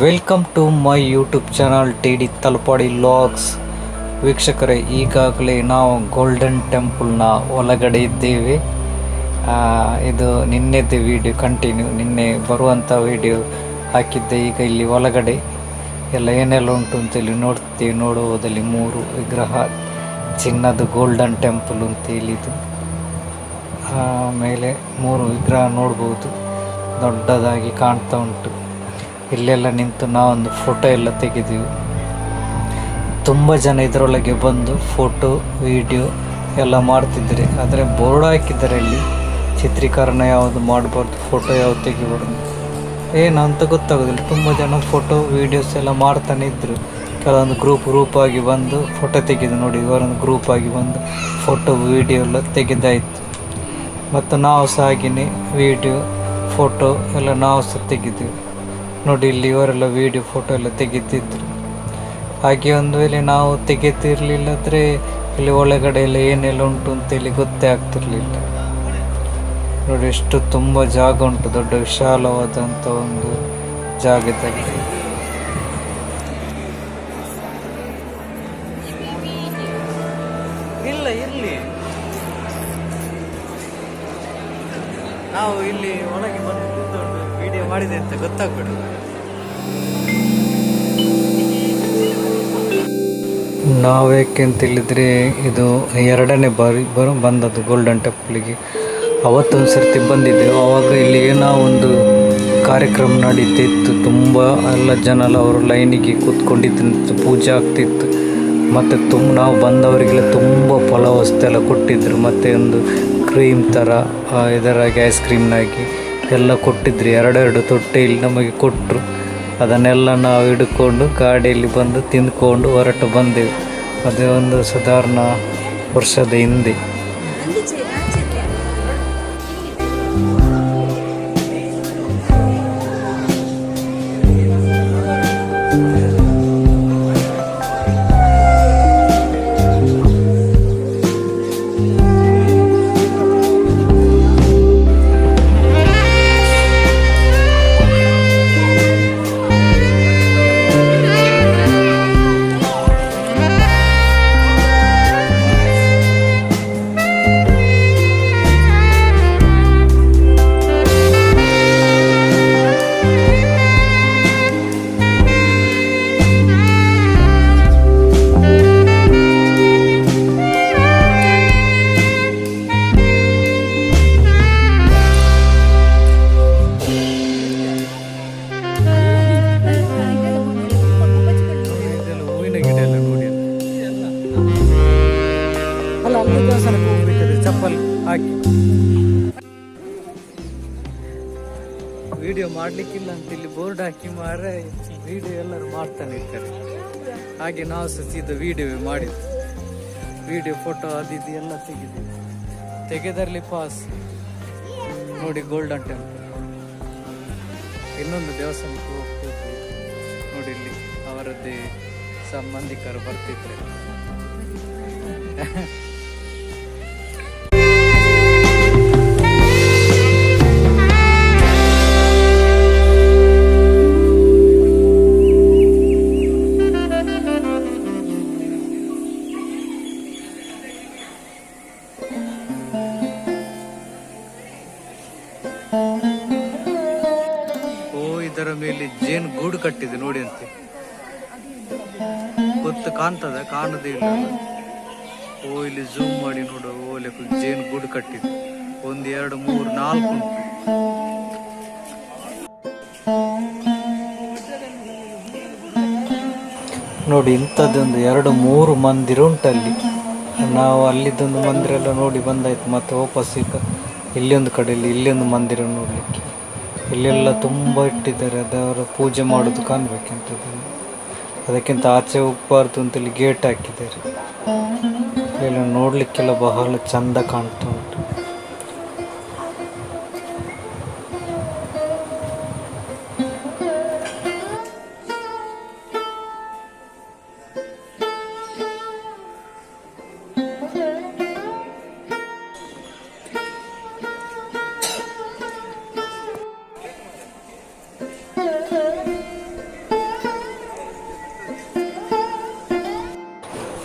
Welcome to my YouTube channel TD. Talapadi logs. ವೀಕ್ಷಕರೇ, ಈಗಾಗಲೇ ನಾವು ಗೋಲ್ಡನ್ ಟೆಂಪಲ್ನ ಒಳಗಡೆ ಇದ್ದೇವೆ. ಇದು ನಿನ್ನೆದ್ದು ವಿಡಿಯೋ ಕಂಟಿನ್ಯೂ, ನಿನ್ನೆ ಬರುವಂಥ ವಿಡಿಯೋ ಹಾಕಿದ್ದೆ. ಈಗ ಇಲ್ಲಿ ಒಳಗಡೆ ಎಲ್ಲ ಏನೆಲ್ಲ ಉಂಟು ಅಂತೇಳಿ ನೋಡುವುದಲ್ಲಿ 3 ವಿಗ್ರಹ, ಚಿನ್ನದ ಗೋಲ್ಡನ್ ಟೆಂಪಲ್ ಅಂತೇಳಿ ಇದು. ಮೇಲೆ 3 ವಿಗ್ರಹ ನೋಡ್ಬೋದು, ದೊಡ್ಡದಾಗಿ ಕಾಣ್ತಾ ಉಂಟು. ಇಲ್ಲೆಲ್ಲ ನಿಂತು ನಾವೊಂದು ಫೋಟೋ ಎಲ್ಲ ತೆಗೆದೆವು. ತುಂಬ ಜನ ಇದರೊಳಗೆ ಬಂದು ಫೋಟೋ ವಿಡಿಯೋ ಎಲ್ಲ ಮಾಡ್ತಿದ್ದಾರೆ. ಆದರೆ ಬೋರ್ಡ್ ಹಾಕಿದ್ದಾರೆ, ಇಲ್ಲಿ ಚಿತ್ರೀಕರಣ ಯಾವುದು ಮಾಡಬಾರ್ದು, ಫೋಟೋ ಯಾವುದು ತೆಗಿಬಾರ್ದು ಏನಂತ ಗೊತ್ತಾಗೋದಿಲ್ಲ. ತುಂಬ ಜನ ಫೋಟೋ ವೀಡಿಯೋಸ್ ಎಲ್ಲ ಮಾಡ್ತಾನೆ ಇದ್ದರು. ಕೆಲವೊಂದು ಗ್ರೂಪ್ ಆಗಿ ಬಂದು ಫೋಟೋ ತೆಗೆದು ನೋಡಿ, ಇವರೊಂದು ಗ್ರೂಪ್ ಆಗಿ ಬಂದು ಫೋಟೋ ವಿಡಿಯೋ ಎಲ್ಲ ತೆಗೆದಾಯಿತು. ಮತ್ತು ನಾವು ಸಹ ಹಾಗೆಯೇ ವಿಡಿಯೋ ಫೋಟೋ ಎಲ್ಲ ನಾವು ಸಹ ತೆಗೆದೆವು ನೋಡಿ. ಇಲ್ಲಿ ಇವರೆಲ್ಲ ವಿಡಿಯೋ ಫೋಟೋ ಎಲ್ಲ ತೆಗೆದಿದ್ರು. ಹಾಗೆ ಒಂದು ವೇಳೆ ನಾವು ತೆಗೆದಿರಲಿಲ್ಲದ್ರೆ ಇಲ್ಲಿ ಒಳಗಡೆ ಎಲ್ಲ ಏನೆಲ್ಲ ಉಂಟು ಅಂತೇಳಿ ಗೊತ್ತೇ ಆಗ್ತಿರ್ಲಿಲ್ಲ ನೋಡಿ. ಎಷ್ಟು ತುಂಬ ಜಾಗ ಉಂಟು, ದೊಡ್ಡ ವಿಶಾಲವಾದಂಥ ಒಂದು ಜಾಗದಲ್ಲಿ. ಇಲ್ಲ ಇಲ್ಲಿ ನಾವು ಇಲ್ಲಿ ಒಳಗೆ ಬಂದು ಕೂತ್ಕೊಂಡು ವಿಡಿಯೋ ಮಾಡಿದೆ ಅಂತ ಗೊತ್ತಾಗ್ಬಿಡು. ನಾವೇಕೆ ಅಂತ ಹೇಳಿದರೆ, ಇದು 2ನೇ ಬಾರಿ ಬಂದದ್ದು ಗೋಲ್ಡನ್ ಟೆಂಪಲ್ಗೆ. ಅವತ್ತೊಂದು ಸರ್ತಿ ಬಂದಿದ್ದೆವು. ಆವಾಗ ಇಲ್ಲಿ ಏನೋ ಒಂದು ಕಾರ್ಯಕ್ರಮ ನಡೀತಿತ್ತು. ತುಂಬ ಎಲ್ಲ ಜನ ಅವರು ಲೈನಿಗೆ ಕೂತ್ಕೊಂಡಿತ್ತು, ಪೂಜೆ ಆಗ್ತಿತ್ತು. ಮತ್ತು ನಾವು ಬಂದವರಿಗೆಲ್ಲ ತುಂಬ ಫಲವಸ್ತು ಕೊಟ್ಟಿದ್ದರು. ಮತ್ತು ಒಂದು ಕ್ರೀಮ್ ಥರ ಇದರಾಗಿ ಐಸ್ ಕ್ರೀಮ್ನಾಗಿ ಎಲ್ಲ ಕೊಟ್ಟಿದ್ರು. 2 ತೊಟ್ಟೆಯಲ್ಲಿ ನಮಗೆ ಕೊಟ್ಟರು. ಅದನ್ನೆಲ್ಲ ನಾವು ಹಿಡ್ಕೊಂಡು ಗಾಡಿಯಲ್ಲಿ ಬಂದು ತಿಂದ್ಕೊಂಡು ಹೊರಟು ಬಂದೆವು. ಅದೇ ಒಂದು ಸಾಧಾರಣ ವರ್ಷದ ಹಿಂದೆ. ಚಪ್ಪಲ್ ಹಾಕಿ ವಿಡಿಯೋ ಮಾಡ್ಲಿಕ್ಕಿಲ್ಲ ಅಂತ ಇಲ್ಲಿ ಬೋರ್ಡ್ ಹಾಕಿ ಮಾರೆ ವಿಡಿಯೋ ಎಲ್ಲರೂ ಮಾಡ್ತಾನೆ ಇರ್ತಾರೆ. ಹಾಗೆ ನಾವು ಸಹ ವಿಡಿಯೋ ಮಾಡಿದ್ವಿ. ವಿಡಿಯೋ ಫೋಟೋ ಅದಿದ್ದು ಎಲ್ಲ ತೆಗೆದರ್ಲಿ ಪಾಸ್ ನೋಡಿ. ಗೋಲ್ಡನ್ ಟೆಂಪಲ್, ಇನ್ನೊಂದು ದೇವಸ್ಥಾನಕ್ಕೆ ಹೋಗ್ತಿದ್ವಿ ನೋಡಿ. ಇಲ್ಲಿ ಅವರದ್ದೇ ಸಂಬಂಧಿಕರು ಬರ್ತಿದ್ರೆ. ಇದರ ಮೇಲೆ ಜೇನು ಗೂಡು ಕಟ್ಟಿದೆ ನೋಡಿ ಅಂತೆ. ಗೊತ್ತು ಕಾಣ್ತದ, ಕಾಣದೇ ಇಲ್ಲ. ಇಲ್ಲಿ ಝೂಮ್ ಮಾಡಿ ನೋಡು. ಜೇನು ಗೂಡು ಕಟ್ಟಿದೆ. 1 2 3 4 ಉಂಟು. ನೋಡಿ, ಇಂಥದ್ದೊಂದು 2 3 ಮಂದಿರ ಉಂಟಲ್ಲಿ. ನಾವು ಅಲ್ಲಿದ್ದೊಂದು ಮಂದಿರ ಎಲ್ಲ ನೋಡಿ ಬಂದಾಯ್ತು. ಮತ್ತೆ ವಾಪಸ್ ಈಗ ಇಲ್ಲೊಂದು ಕಡೆಯಲ್ಲಿ ಇಲ್ಲೊಂದು ಮಂದಿರ ನೋಡಲಿಕ್ಕೆ. ಇಲ್ಲೆಲ್ಲ ತುಂಬ ಇಟ್ಟಿದ್ದಾರೆ. ಅದರ ಪೂಜೆ ಮಾಡೋದು ಕಾಣಬೇಕಂತದ್ದು. ಅದಕ್ಕಿಂತ ಆಚೆ ಹೋಗಬಾರ್ದು ಅಂತೇಳಿ ಗೇಟ್ ಹಾಕಿದ್ದಾರೆ. ಇಲ್ಲೆಲ್ಲ ನೋಡಲಿಕ್ಕೆಲ್ಲ ಬಹಳ ಚಂದ ಕಾಣ್ತಾ ಉಂಟು.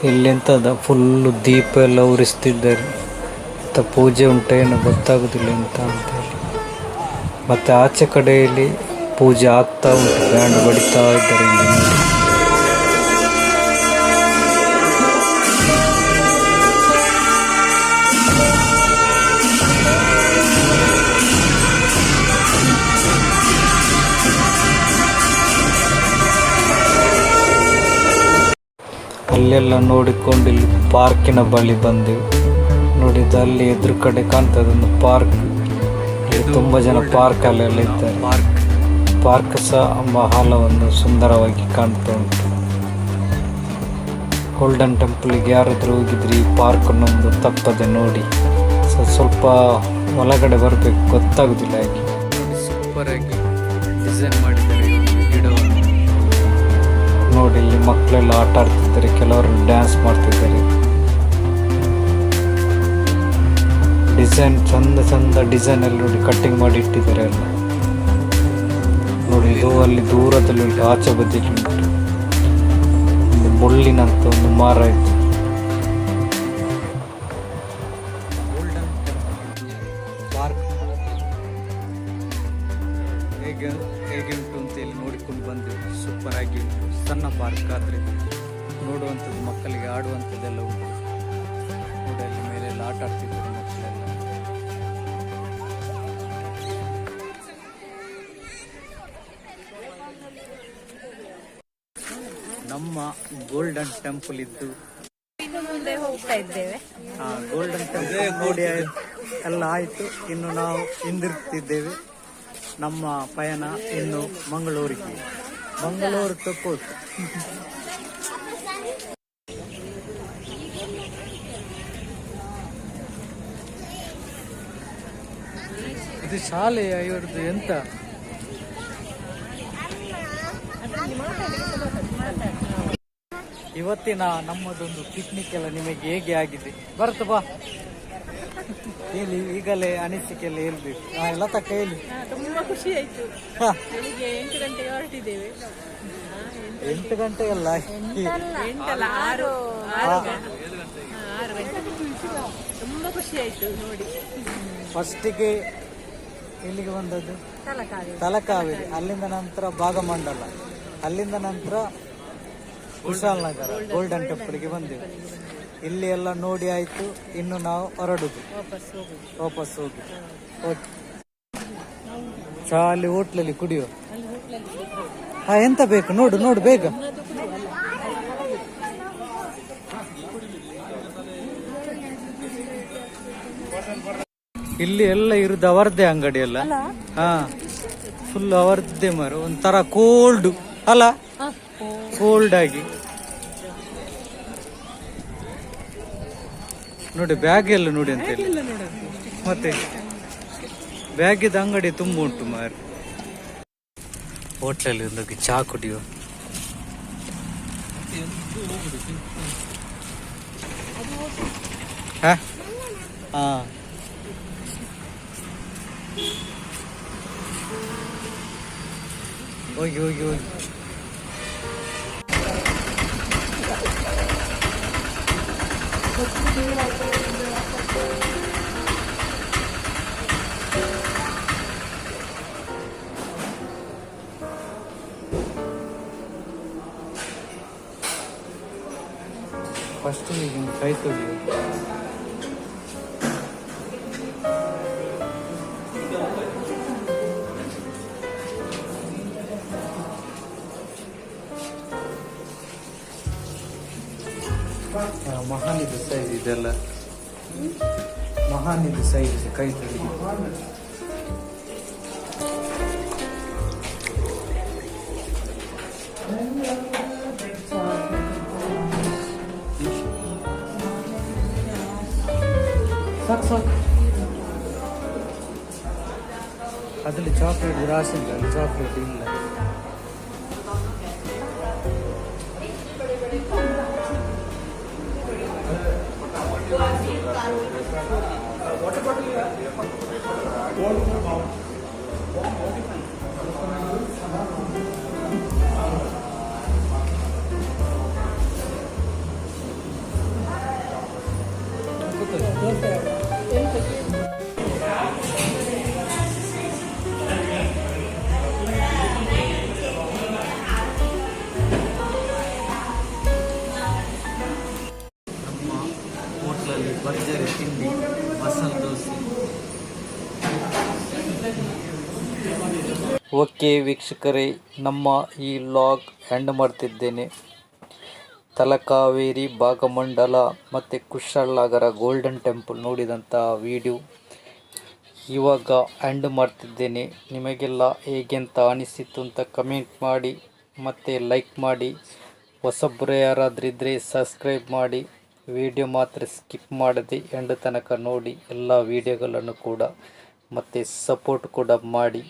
ಇಲ್ಲಿ ಎಂತದ ಫುಲ್ಲು ದೀಪ ಎಲ್ಲ ಉರಿಸ್ತಿದ್ದಾರೆ, ಮತ್ತು ಪೂಜೆ ಉಂಟೇನು ಗೊತ್ತಾಗೋದಿಲ್ಲ ಎಂತ ಅಂತೇಳಿ. ಮತ್ತು ಆಚೆ ಕಡೆಯಲ್ಲಿ ಪೂಜೆ ಆಗ್ತಾ ಉಂಟು, ಬ್ಯಾಂಡ್ ಬಡಿತಾ ಇದ್ದಾರೆ ಇಲ್ಲಿ. ಅಲ್ಲೆಲ್ಲ ನೋಡಿಕೊಂಡು ಇಲ್ಲಿ ಪಾರ್ಕಿನ ಬಳಿ ಬಂದೆವು. ನೋಡಿದ್ದು ಅಲ್ಲಿ ಎದುರು ಕಡೆ ಕಾಣ್ತದೆ ಒಂದು ಪಾರ್ಕ್. ಇಲ್ಲಿ ತುಂಬ ಜನ ಪಾರ್ಕಲ್ಲೆಲ್ಲ ಇದ್ದಾರೆ. ಪಾರ್ಕ್ ಸಹ ಬಹಳ ಒಂದು ಸುಂದರವಾಗಿ ಕಾಣ್ತಾ ಉಂಟು. ಗೋಲ್ಡನ್ ಟೆಂಪಲ್ಗೆ ಯಾರಾದರೂ ಹೋಗಿದ್ರಿ ಈ ಪಾರ್ಕನ್ನೊಂದು ತಪ್ಪದೆ ನೋಡಿ. ಸ್ವಲ್ಪ ಒಳಗಡೆ ಬರಬೇಕು, ಗೊತ್ತಾಗೋದಿಲ್ಲ ಹಾಗೆ. ಸೂಪರಾಗಿ ಡಿಸೈನ್ ಮಾಡಿದ್ದಾರೆ ಗಿಡವನ್ನು. ನೋಡಿ ಇಲ್ಲಿ ಮಕ್ಕಳೆಲ್ಲ ಆಟ ಆಡ್ತಿದ್ದಾರೆ, ಕೆಲವರು ಡ್ಯಾನ್ಸ್ ಮಾಡ್ತಿದ್ದಾರೆ. ಡಿಸೈನ್ ಚಂದ ಡಿಸೈನ್ ಎಲ್ಲ ನೋಡಿ ಕಟ್ಟಿಂಗ್ ಮಾಡಿ ಇಟ್ಟಿದ್ದಾರೆ ಎಲ್ಲ. ನೋಡಿ ಇದು ಅಲ್ಲಿ ದೂರದಲ್ಲಿ ಉಂಟು, ಆಚೆ ಬದಿಯಲ್ಲಿ ಉಂಟು ಒಂದು ಮುಳ್ಳಿನಂತ ಒಂದು ಮರ ಇತ್ತು. ಪಾರ್ಕ್ ಹೇಗೆ ಉಂಟು ಅಂತ ಹೇಳಿ ನೋಡಿಕೊಂಡು ಬಂದೆವು. ಸೂಪರ್ ಆಗಿ ಉಂಟು, ಸಣ್ಣ ಪಾರ್ಕ್ ಆದರೆ ನೋಡುವಂಥದ್ದು, ಮಕ್ಕಳಿಗೆ ಆಡುವಂಥದ್ದೆಲ್ಲ ಉಂಟು. ನೋಡಿ ಅಲ್ಲಿ ಮೇಲೆಲ್ಲ ಆಟ ಆಡ್ತಿದ್ದಾರೆ ಮಕ್ಕಳೆಲ್ಲ. ನಮ್ಮ ಗೋಲ್ಡನ್ ಟೆಂಪಲ್ ಇದ್ದು ಮುಂದೆ ಹೋಗ್ತಾ ಇದ್ದೇವೆ. ಗೋಲ್ಡನ್ ಟೆಂಪಲ್ ನೋಡಿ ಎಲ್ಲ ಆಯಿತು. ಇನ್ನು ನಾವು ಹಿಂದಿರುಗ್ತಿದ್ದೇವೆ. ನಮ್ಮ ಪಯಣ ಇನ್ನು ಮಂಗಳೂರಿಗೆ, ಮಂಗಳೂರು ತಕ್ಕೋಟು. ಇದು ಶಾಲೆಯ ಇವ್ರದ್ದು ಎಂತ ಇವತ್ತಿನ ನಮ್ಮದೊಂದು ಪಿಕ್ನಿಕ್ ಎಲ್ಲ ನಿಮಗೆ ಹೇಗೆ ಆಗಿದೆ? ಬರುತ್ತೆ ಬಾ ಹೇಳಿ, ಈಗಲೇ ಅನಿಸಿಕೆ ಎಲ್ಲ ಹೇಳ್ಬೇಕು. ಎಲ್ಲ ತಕ್ಕ ಹೇಳಿ. ತುಂಬಾ ಖುಷಿ ಆಯ್ತು. ಬೆಳಿಗ್ಗೆ 8 ಗಂಟೆಗೆ ಹೊರಟಿದ್ದೇವೆ. 8 ಗಂಟೆಗಲ್ಲ, 6 ಗಂಟೆ. ತುಂಬಾ ಖುಷಿ ಆಯ್ತು ನೋಡಿ. ಫಸ್ಟಿಗೆ ಎಲ್ಲಿಗೆ ಬಂದದ್ದು? ತಲಕಾವೇರಿ. ಅಲ್ಲಿಂದ ನಂತರ ಭಾಗಮಂಡಲ, ಅಲ್ಲಿಂದ ನಂತರ ಕುಶಾಲನಗರ, ಗೋಲ್ಡನ್ ಟೆಂಪಲ್ಗೆ ಬಂದೆವು. ಇಲ್ಲಿ ಎಲ್ಲ ನೋಡಿ ಆಯ್ತು. ಇನ್ನು ನಾವು ಹೊರಡುದು, ವಾಪಸ್ ಹೋಗಿ. ಓಕೆ, ಚಾ ಅಲ್ಲಿ ಹೋಟ್ಲಲ್ಲಿ ಕುಡಿಯೋ. ಎಂತ ಬೇಕು ನೋಡು ಬೇಗ. ಇಲ್ಲಿ ಎಲ್ಲ ಇರುದು ಅವರದ್ದೇ ಅಂಗಡಿ ಅಲ್ಲ. ಫುಲ್ ಅವರದ್ದೇ ಮಾರು. ಒಂಥರ ಕೋಲ್ಡ್ ಅಲ್ಲ, ಕೋಲ್ಡ್ ಆಗಿ ನೋಡಿ. ಬ್ಯಾಗ್ ಎಲ್ಲ ನೋಡಿ ಅಂತ ಹೇಳಿ, ಮತ್ತೆ ಬ್ಯಾಗಿದ ಅಂಗಡಿ ತುಂಬ ಉಂಟು ಮಾರು. ಹೋಟ್ಲಲ್ಲಿ ಒಂದೋಗಿ ಚಾ ಕುಡಿಯುವ. ಹೋಗಿ ಫಸ್ಟ್ ಈಗ ಕೈ ತೊಳೆಯುವ. ಮಹಾನಿದು ಸೈಜ್ ಇದೆಲ್ಲ, ಮಹಾನಿದು ಸೈಜ್ ಕೈ ತೊಳಿ. ಸಾಕು ಅದ್ರಲ್ಲಿ ಚಾಕ್ಲೇಟ್ ರಾಶಿ ಇಲ್ಲ, ಅಲ್ಲಿ ಚಾಕ್ಲೇಟ್ ಇಲ್ಲ. ಓಕೆ ವೀಕ್ಷಕರೇ, ನಮ್ಮ ಈ ವ್ಲಾಗ್ ಎಂಡ್ ಮಾಡ್ತಿದ್ದೇನೆ. ತಲಕಾವೇರಿ, ಭಾಗಮಂಡಲ ಮತ್ತು ಕುಶಾಲನಗರ ಗೋಲ್ಡನ್ ಟೆಂಪಲ್ ನೋಡಿದಂಥ ವಿಡಿಯೋ ಇವಾಗ ಎಂಡ್ ಮಾಡ್ತಿದ್ದೇನೆ. ನಿಮಗೆಲ್ಲ ಹೇಗೆಂತ ಅನಿಸಿತು ಅಂತ ಕಮೆಂಟ್ ಮಾಡಿ ಮತ್ತು ಲೈಕ್ ಮಾಡಿ. ಹೊಸಬ್ರು ಯಾರಾದ್ರಿದ್ದರೆ ಸಬ್ಸ್ಕ್ರೈಬ್ ಮಾಡಿ. ವಿಡಿಯೋ ಮಾತ್ರ ಸ್ಕಿಪ್ ಮಾಡದೆ ಎಂಡ್ ತನಕ ನೋಡಿ ಎಲ್ಲ ವಿಡಿಯೋಗಳನ್ನು ಕೂಡ ಮತ್ತು ಸಪೋರ್ಟ್ ಕೂಡ ಮಾಡಿ.